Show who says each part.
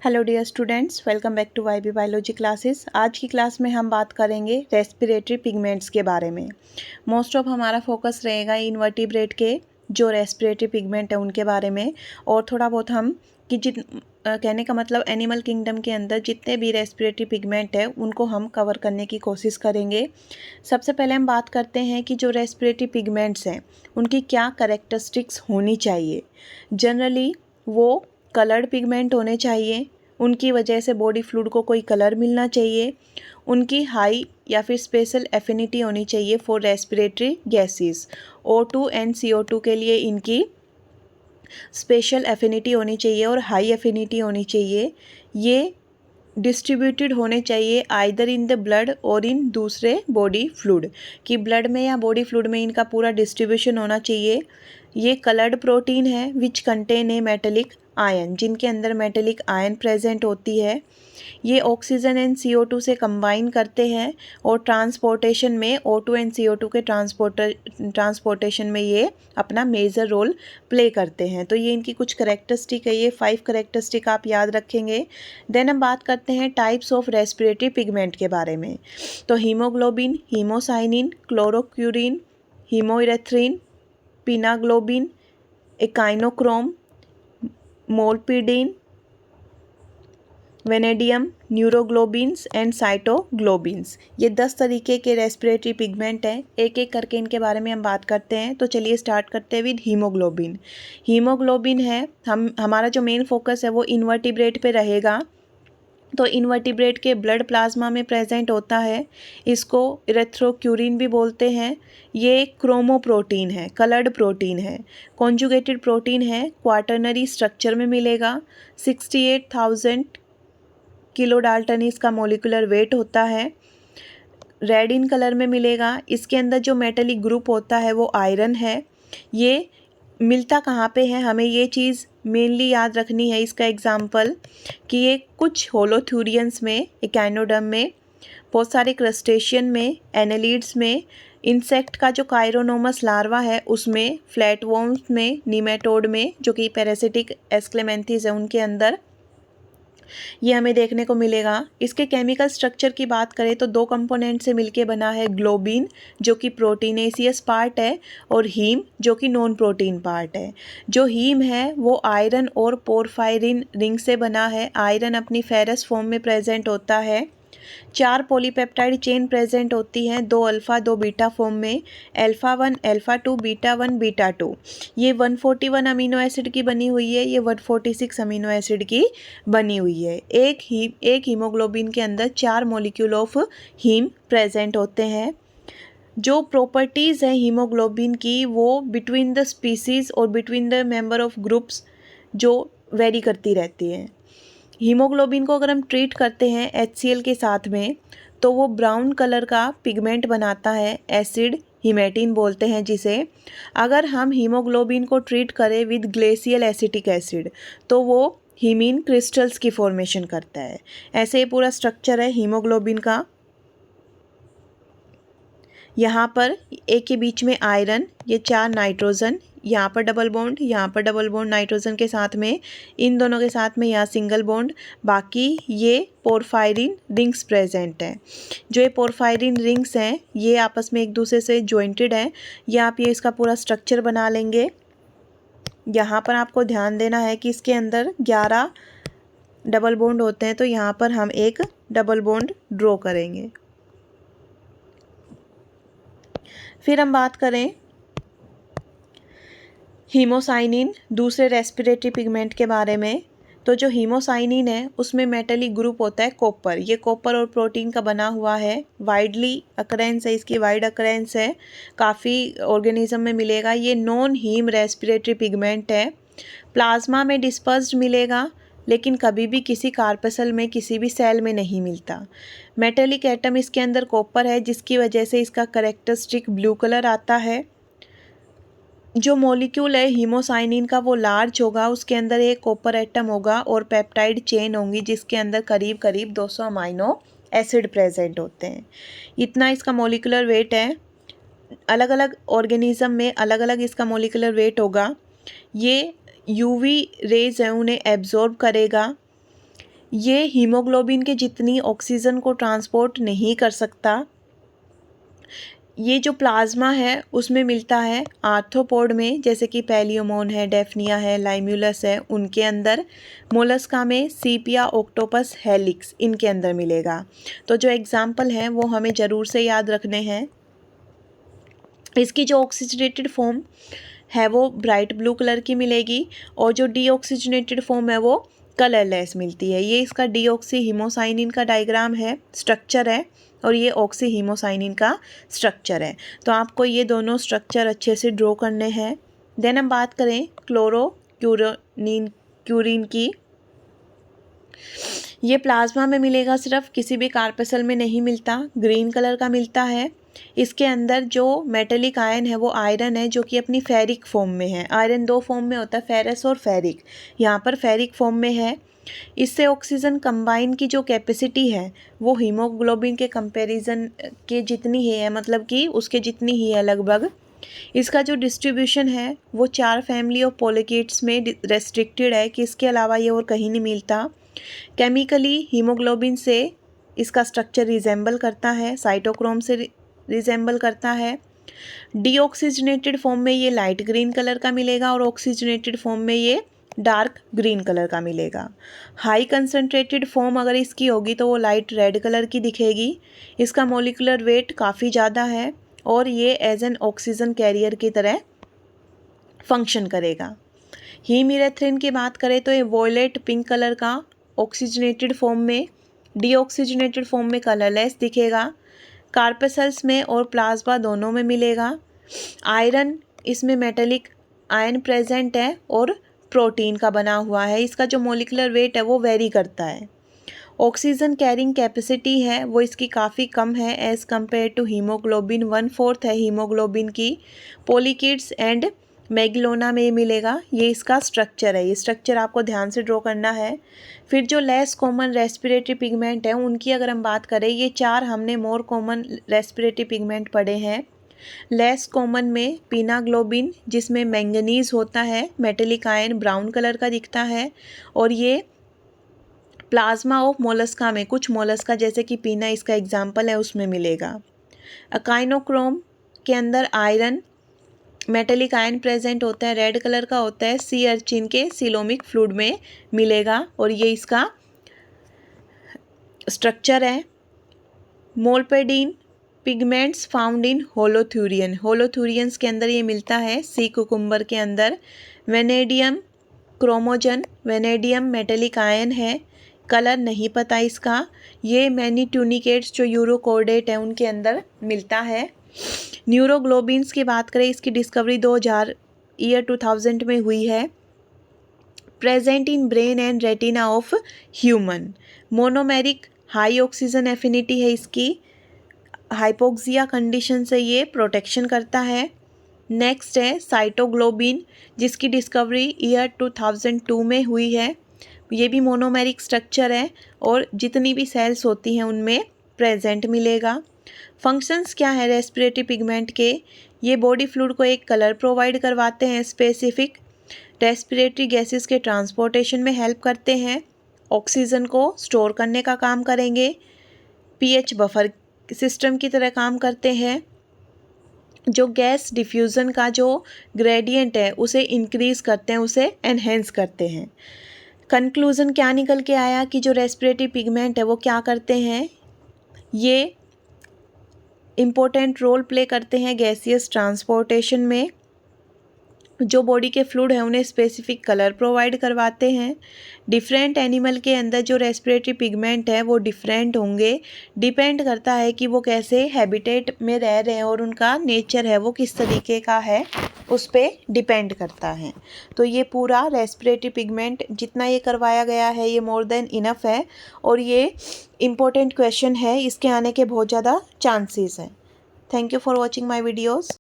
Speaker 1: Hello dear students, welcome back to YB biology classes. आज की class में हम बात करेंगे रेस्पिरेटरी पिगमेंट्स के बारे में। मोस्ट ऑफ हमारा फोकस रहेगा इनवर्टिब्रेट के जो रेस्पिरेटरी पिगमेंट है उनके बारे में, और थोड़ा बहुत हम कहने का मतलब एनिमल किंगडम के अंदर जितने भी रेस्पिरेटरी पिगमेंट है उनको हम कवर करने की कोशिश करेंगे। सबसे पहले हम बात करते हैं कि जो रेस्पिरेटरी पिगमेंट्स हैं उनकी क्या कैरेक्टरिस्टिक्स होनी चाहिए। जनरली वो कलर्ड पिगमेंट होने चाहिए, उनकी वजह से बॉडी फ्लूइड को कोई कलर मिलना चाहिए, उनकी हाई या फिर स्पेशल एफिनिटी होनी चाहिए for respiratory gases. O2 and CO2 के लिए इनकी स्पेशल एफिनिटी होनी चाहिए और हाई एफिनिटी होनी चाहिए। ये डिस्ट्रीब्यूटेड होने चाहिए आइदर इन द ब्लड और इन दूसरे बॉडी फ्लूइड, कि ब्लड में या बॉडी फ्लूइड में इनका पूरा डिस्ट्रीब्यूशन होना चाहिए। ये कलर्ड प्रोटीन है which contain a metallic ion, जिनके अंदर मेटेलिक आयन प्रेजेंट होती है। ये ऑक्सीजन एंड CO2 से कंबाइन करते हैं और ट्रांसपोर्टेशन में O2 एंड CO2 के ट्रांसपोर्टेशन में ये अपना मेजर रोल प्ले करते हैं। तो ये इनकी कुछ करेक्टरिस्टिक है, ये 5 करेक्टरिस्टिक आप याद रखेंगे। देन हम बात करते हैं टाइप्स ऑफ रेस्पिरेटरी पिगमेंट के बारे में। तो हीमोग्लोबिन, हीमोसाइनिन, क्लोरोक्यूरिन, हीमोइरेथ्रिन, पिनाग्लोबिन, एकाइनोक्रोम, मोलपीडिन, वेनेडियम, न्यूरोग्लोबिन्स एंड साइटोग्लोबिन्स। ये 10 तरीके के रेस्पिरेटरी पिगमेंट हैं। एक एक करके इनके बारे में हम बात करते हैं। तो चलिए स्टार्ट करते हैं विद हीमोग्लोबिन। हीमोग्लोबिन है, हमारा जो मेन फोकस है वो इनवर्टिब्रेट पे रहेगा। तो इनवर्टिब्रेट के ब्लड प्लाज्मा में प्रेजेंट होता है। इसको इरेथ्रोक्यूरिन भी बोलते हैं। ये क्रोमोप्रोटीन है, कलर्ड प्रोटीन है, कॉन्जुगेटेड प्रोटीन है, क्वाटरनरी स्ट्रक्चर में मिलेगा। 68,000 किलो डाल्टन इसका मोलिकुलर वेट होता है। रेड इन कलर में मिलेगा। इसके अंदर जो मेटेलिक ग्रुप होता है वो आयरन है। ये मिलता कहाँ पे है, हमें ये चीज़ मेनली याद रखनी है। इसका एग्जाम्पल कि ये कुछ होलोथ्यूरियंस में, एकाइनोडर्म में, बहुत सारे क्रस्टेशियन में, एनेलिड्स में, इंसेक्ट का जो कायरोनोमस लार्वा है उसमें, फ्लैटवर्म्स में, नीमेटोड में जो कि पैरासिटिक एस्क्लेमेंथिस है उनके अंदर ये हमें देखने को मिलेगा। इसके केमिकल स्ट्रक्चर की बात करें तो 2 कंपोनेंट से मिलके बना है, ग्लोबिन जो कि प्रोटीनेसियस पार्ट है और हीम जो कि नॉन प्रोटीन पार्ट है। जो हीम है वो आयरन और पोरफायरिन रिंग से बना है। आयरन अपनी फेरस फॉर्म में प्रेजेंट होता है। 4 पॉलीपेप्टाइड चेन प्रेजेंट होती हैं, 2 अल्फ़ा 2 बीटा फॉर्म में। Alpha 1 alpha 2 beta 1 beta 2। ये 141 अमीनो एसिड की बनी हुई है, ये 146 अमीनो एसिड की बनी हुई है। एक हीमोग्लोबिन के अंदर 4 मॉलिक्यूल ऑफ हीम प्रेजेंट होते हैं। जो प्रॉपर्टीज़ हैं हीमोग्लोबिन की वो बिटवीन द स्पीसीज़ और between the member of groups जो वेरी करती रहती हैं। हीमोग्लोबिन को अगर हम ट्रीट करते हैं HCl के साथ में तो वो ब्राउन कलर का पिगमेंट बनाता है, एसिड हिमेटिन बोलते हैं जिसे। अगर हम हीमोग्लोबिन को ट्रीट करें विद ग्लेशियल एसिटिक एसिड तो वो हीमीन क्रिस्टल्स की फॉर्मेशन करता है। ऐसे ये पूरा स्ट्रक्चर है हीमोग्लोबिन का। यहाँ पर एक के बीच में आयरन, ये 4 नाइट्रोजन, यहाँ पर डबल बॉन्ड, यहाँ पर डबल बॉन्ड नाइट्रोजन के साथ में, इन दोनों के साथ में यहाँ सिंगल बॉन्ड। बाकी ये पोरफायरिन रिंग्स प्रेजेंट हैं। जो ये पोरफायरिन रिंग्स हैं ये आपस में एक दूसरे से जॉइंटेड हैं। ये आप ये इसका पूरा स्ट्रक्चर बना लेंगे। यहाँ पर आपको ध्यान देना है कि इसके अंदर 11 डबल बॉन्ड होते हैं, तो यहाँ पर हम एक डबल बॉन्ड ड्रॉ करेंगे। फिर हम बात करें हीमोसाइनिन, दूसरे रेस्पिरेटरी पिगमेंट के बारे में। तो जो हीमोसाइनिन है उसमें मेटेलिक ग्रुप होता है कॉपर। ये कॉपर और प्रोटीन का बना हुआ है। वाइडली अकरेंस है, इसकी वाइड अकरेंस है, काफ़ी ऑर्गेनिज्म में मिलेगा। ये नॉन हीम रेस्पिरेटरी पिगमेंट है। प्लाज्मा में डिस्पर्स्ड मिलेगा लेकिन कभी भी किसी कार्पसल में, किसी भी सेल में नहीं मिलता। मेटेलिक एटम इसके अंदर कॉपर है जिसकी वजह से इसका करेक्टरिस्टिक ब्लू कलर आता है। जो मॉलिक्यूल है हीमोसाइनिन का वो लार्ज होगा, उसके अंदर एक कॉपर एटम होगा और पेप्टाइड चेन होंगी जिसके अंदर करीब करीब 200 अमाइनो एसिड प्रेजेंट होते हैं। इतना इसका मॉलिक्यूलर वेट है। अलग अलग ऑर्गेनिज्म में अलग अलग इसका मॉलिक्यूलर वेट होगा। ये UV रेज है उन्हें एब्जॉर्ब करेगा। ये हीमोग्लोबिन के जितनी ऑक्सीजन को ट्रांसपोर्ट नहीं कर सकता। ये जो प्लाज्मा है उसमें मिलता है आर्थ्रोपोड में, जैसे कि पैलियोमोन है, डेफनिया है, लाइम्यूलस है, उनके अंदर। मोलस्का में सीपिया, ऑक्टोपस, हेलिक्स, इनके अंदर मिलेगा। तो जो एग्जाम्पल हैं वो हमें ज़रूर से याद रखने हैं। इसकी जो ऑक्सीजनेटेड फॉर्म है वो ब्राइट ब्लू कलर की मिलेगी और जो डीऑक्सीजनेटेड फॉर्म है वो कलरलेस मिलती है। ये इसका डीऑक्सी हीमोसाइनिन का डायग्राम है, स्ट्रक्चर है, और ये ऑक्सी हीमोसाइनिन का स्ट्रक्चर है। तो आपको ये दोनों स्ट्रक्चर अच्छे से ड्रॉ करने हैं। देन हम बात करें क्यूरीन की। ये प्लाज्मा में मिलेगा, सिर्फ किसी भी कार्पेसल में नहीं मिलता, ग्रीन कलर का मिलता है। इसके अंदर जो मेटेलिक आयन है वो आयरन है, जो कि अपनी फेरिक फॉर्म में है। आयरन दो फॉर्म में होता है, फेरस और फेरिक। यहाँ पर फेरिक फॉर्म में है। इससे ऑक्सीजन कंबाइन की जो कैपेसिटी है वो हीमोग्लोबिन के कंपैरिजन के जितनी ही है, मतलब कि उसके जितनी ही है लगभग। इसका जो डिस्ट्रीब्यूशन है वो 4 फैमिली ऑफ पोलिकेट्स में रेस्ट्रिक्टेड है, कि इसके अलावा ये और कहीं नहीं मिलता। केमिकली हीमोग्लोबिन से इसका स्ट्रक्चर रिजेंबल करता है, साइटोक्रोम से रिजेंबल करता है। डीऑक्सीजनेटेड फॉर्म में ये लाइट ग्रीन कलर का मिलेगा और ऑक्सीजनेटेड फॉर्म में ये डार्क ग्रीन कलर का मिलेगा। हाई कंसनट्रेटेड फॉर्म अगर इसकी होगी तो वो लाइट रेड कलर की दिखेगी। इसका मोलिकुलर वेट काफ़ी ज़्यादा है और ये एज एन ऑक्सीजन कैरियर की तरह फंक्शन करेगा। हीमिरेथ्रिन की बात करें तो ये वॉयलेट पिंक कलर का ऑक्सीजनेटेड फॉर्म में, डीऑक्सीजनेटेड फॉर्म में कलरलेस दिखेगा। कार्पेसल्स में और प्लाज्मा दोनों में मिलेगा। आयरन इसमें मेटेलिक आयन प्रेजेंट है और प्रोटीन का बना हुआ है। इसका जो मोलिकुलर वेट है वो वेरी करता है। ऑक्सीजन कैरिंग कैपेसिटी है वो इसकी काफ़ी कम है एज़ कम्पेयर टू हीमोग्लोबिन, 1/4 है हीमोग्लोबिन की। पोलिकेट्स एंड मैग्लोना में मिलेगा। ये इसका स्ट्रक्चर है, ये स्ट्रक्चर आपको ध्यान से ड्रॉ करना है। फिर जो लेस कॉमन रेस्पिरेटरी पिगमेंट है उनकी अगर हम बात करें, ये 4 हमने मोर कॉमन रेस्पिरेटरी पिगमेंट पढ़े हैं। लेस कॉमन में पीनाग्लोबिन, जिसमें मैंगनीज होता है, मेटेलिक आयन ब्राउन कलर का दिखता है, और ये प्लाज्मा ऑफ मोलस्का में, कुछ मोलस्का जैसे कि पीना इसका एग्जाम्पल है, उसमें मिलेगा। अकाइनोक्रोम के अंदर आयरन, मेटेलिक आयन प्रेजेंट होता है, रेड कलर का होता है, सी अर्चिन के सिलोमिक फ्लूइड में मिलेगा और ये इसका स्ट्रक्चर है। मोल्पेडिन पिगमेंट्स फाउंड इन होलोथ्यूरियन, होलोथ्यूरियंस के अंदर ये मिलता है, सी कुकुम्बर के अंदर। वेनेडियम क्रोमोजन, वेनेडियम मेटेलिक आयन है, कलर नहीं पता इसका। ये मैनीट्यूनिकेट्स जो यूरोकोर्डेट है उनके अंदर मिलता है। न्यूरोग्लोबिन्स की बात करें, इसकी डिस्कवरी 2000 में हुई है। Present in brain and retina of human. Monomeric high oxygen affinity है इसकी, हाइपोक्सिया कंडीशन से ये प्रोटेक्शन करता है। नेक्स्ट है साइटोग्लोबिन, जिसकी डिस्कवरी ईयर 2002 में हुई है। ये भी मोनोमेरिक स्ट्रक्चर है और जितनी भी सेल्स होती हैं उनमें प्रेजेंट मिलेगा। फंक्शंस क्या है रेस्पिरेटरी पिगमेंट के? ये बॉडी फ्लूइड को एक कलर प्रोवाइड करवाते हैं स्पेसिफिक, रेस्पिरेटरी गैसेस के ट्रांसपोर्टेशन में हेल्प करते हैं, ऑक्सीजन को स्टोर करने का काम करेंगे, पीएच बफर सिस्टम की तरह काम करते हैं, जो गैस डिफ्यूज़न का जो ग्रेडियंट है उसे इंक्रीज़ करते हैं, उसे एनहेंस करते हैं। कंक्लूज़न क्या निकल के आया कि जो रेस्पिरेटरी पिगमेंट है वो क्या करते हैं, ये इम्पोर्टेंट रोल प्ले करते हैं गैसियस ट्रांसपोर्टेशन में। जो बॉडी के फ्लूइड है उन्हें स्पेसिफिक कलर प्रोवाइड करवाते हैं। डिफरेंट एनिमल के अंदर जो रेस्पिरेटरी पिगमेंट है वो डिफरेंट होंगे, डिपेंड करता है कि वो कैसे हैबिटेट में रह रहे हैं और उनका नेचर है वो किस तरीके का है, उस पर डिपेंड करता है। तो ये पूरा रेस्पिरेटरी पिगमेंट जितना ये करवाया गया है ये मोर देन इनफ है और ये इम्पोर्टेंट क्वेश्चन है, इसके आने के बहुत ज़्यादा चांसेस हैं। Thank you for watching my videos.